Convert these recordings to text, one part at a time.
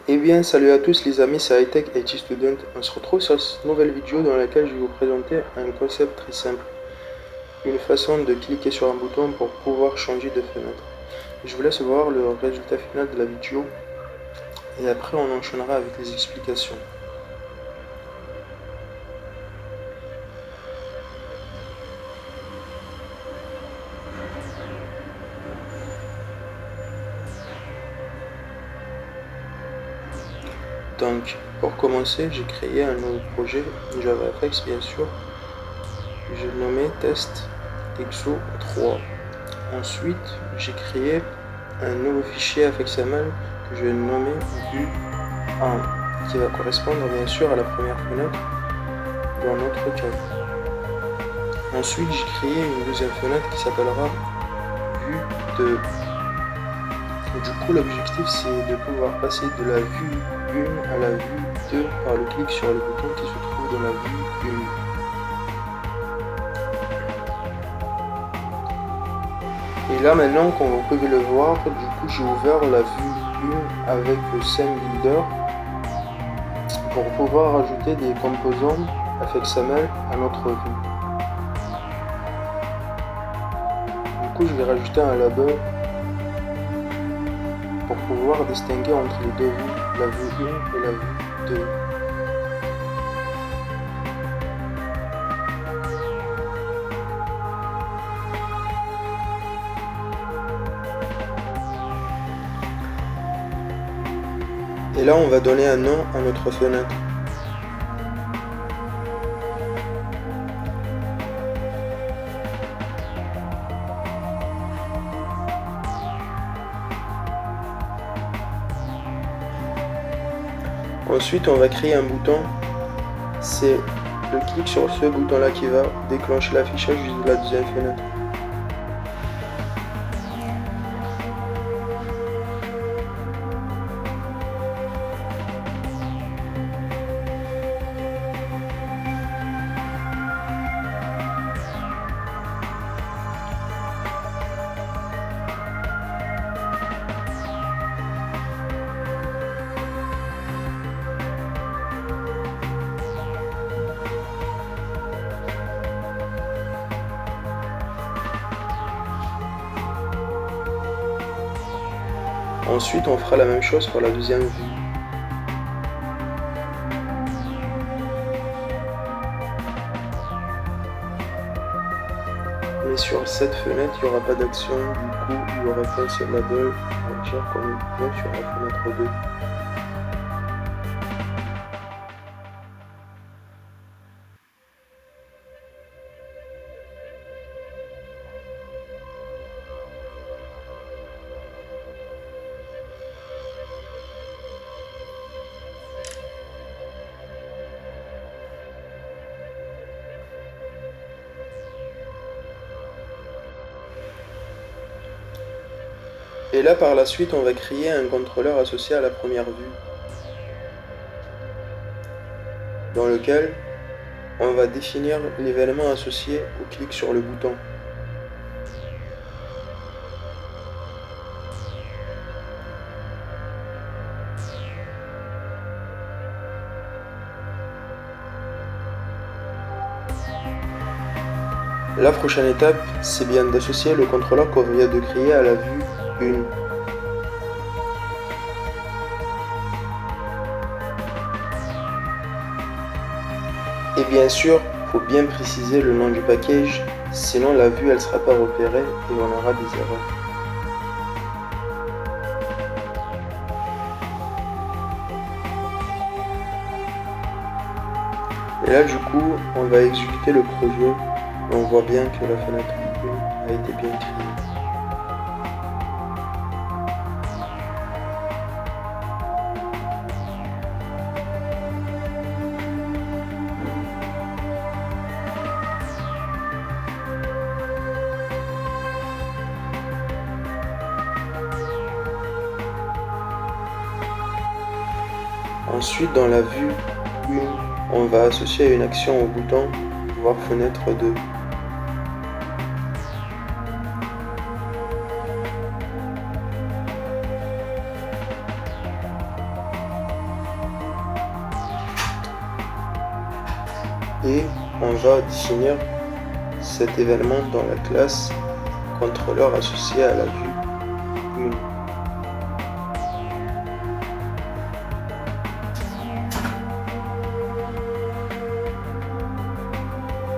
Eh bien, salut à tous les amis, c'est Hightech IT Student. On se retrouve sur cette nouvelle vidéo dans laquelle je vais vous présenter un concept très simple. Une façon de cliquer sur un bouton pour pouvoir changer de fenêtre. Je vous laisse voir le résultat final de la vidéo et après on enchaînera avec les explications. Donc, pour commencer, j'ai créé un nouveau projet JavaFX bien sûr. Je l'ai nommé test exo 3. Ensuite, j'ai créé un nouveau fichier FXML que je vais nommer vue 1, qui va correspondre bien sûr à la première fenêtre dans notre cas. Ensuite, j'ai créé une deuxième fenêtre qui s'appellera vue 2. Du coup, l'objectif c'est de pouvoir passer de la vue 1 à la vue 2 par le clic sur le bouton qui se trouve dans la vue 1. Et là maintenant, comme vous pouvez le voir, du coup j'ai ouvert la vue 1 avec le Scene Builder pour pouvoir ajouter des composants FXML à notre vue. Du coup je vais rajouter un label pour pouvoir distinguer entre les deux vues, la vue 1 et la vue 2. Et là on va donner un nom à notre fenêtre. Ensuite on va créer un bouton, c'est le clic sur ce bouton là qui va déclencher l'affichage de la deuxième fenêtre. Ensuite, on fera la même chose pour la deuxième vue. Mais sur cette fenêtre, il n'y aura pas d'action, du coup, il n'y aura qu'un seul label, on va dire comme vient sur la fenêtre 2. Et là, par la suite, on va créer un contrôleur associé à la première vue, dans lequel on va définir l'événement associé au clic sur le bouton. La prochaine étape, c'est bien d'associer le contrôleur qu'on vient de créer à la vue 1. Et bien sûr, il faut bien préciser le nom du package, sinon la vue elle sera pas repérée et on aura des erreurs. Et là du coup, on va exécuter le projet et on voit bien que la fenêtre 1 a été bien créée. Ensuite, dans la vue 1, on va associer une action au bouton voir fenêtre 2. et on va définir cet événement dans la classe contrôleur associé à la vue menu.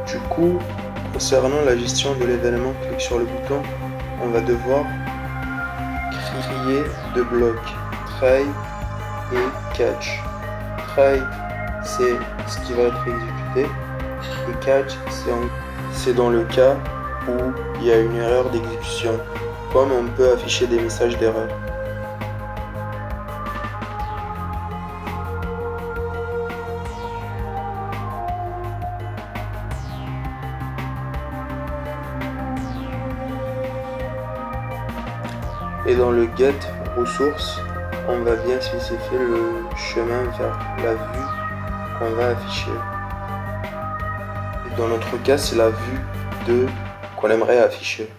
Du coup, concernant la gestion de l'événement clic sur le bouton, on va devoir créer deux blocs, try et catch. Try, c'est ce qui va être exécuté, et catch, c'est dans le cas où il y a une erreur d'exécution, comme on peut afficher des messages d'erreur. Et dans le get ressources, on va bien spécifier le chemin vers la vue qu'on va afficher. Et dans notre cas, c'est la vue 2 qu'on aimerait afficher.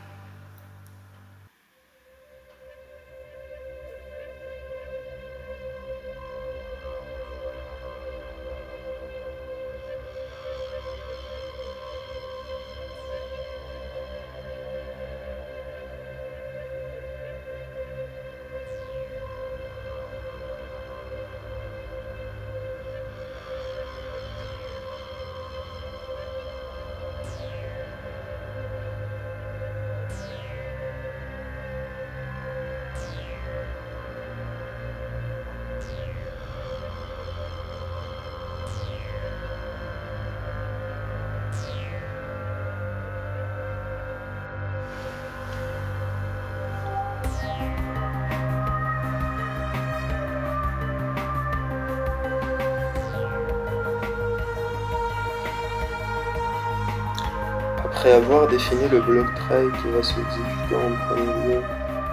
Après avoir défini le bloc try qui va s'exécuter en premier lieu,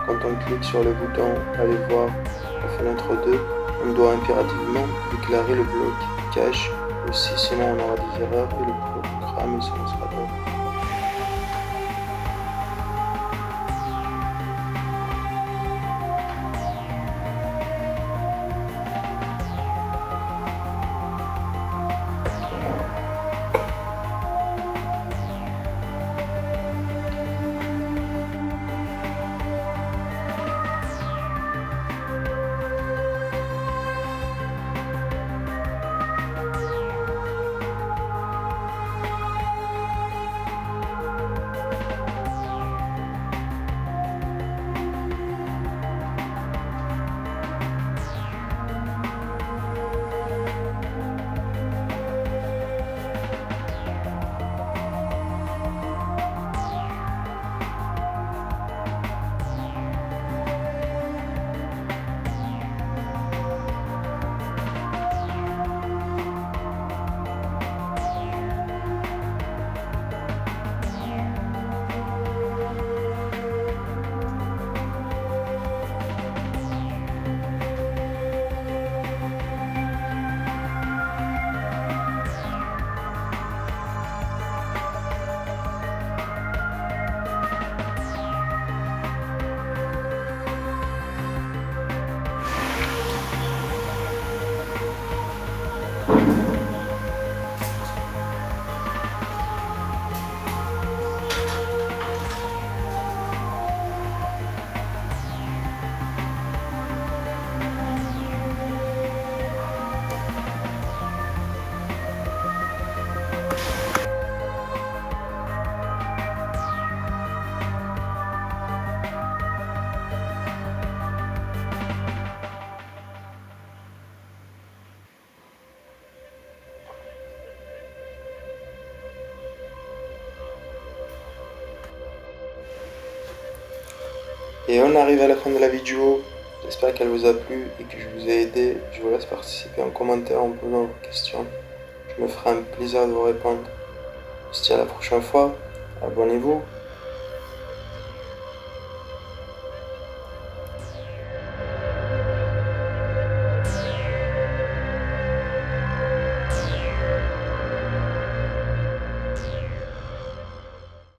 quand on clique sur le bouton aller voir la fenêtre 2, on doit impérativement déclarer le bloc cache aussi, sinon on aura des erreurs et le programme se lancera pas. Et on arrive à la fin de la vidéo, j'espère qu'elle vous a plu et que je vous ai aidé. Je vous laisse participer en commentaire en posant vos questions. Je me ferai un plaisir de vous répondre. On se dit à la prochaine fois, abonnez-vous.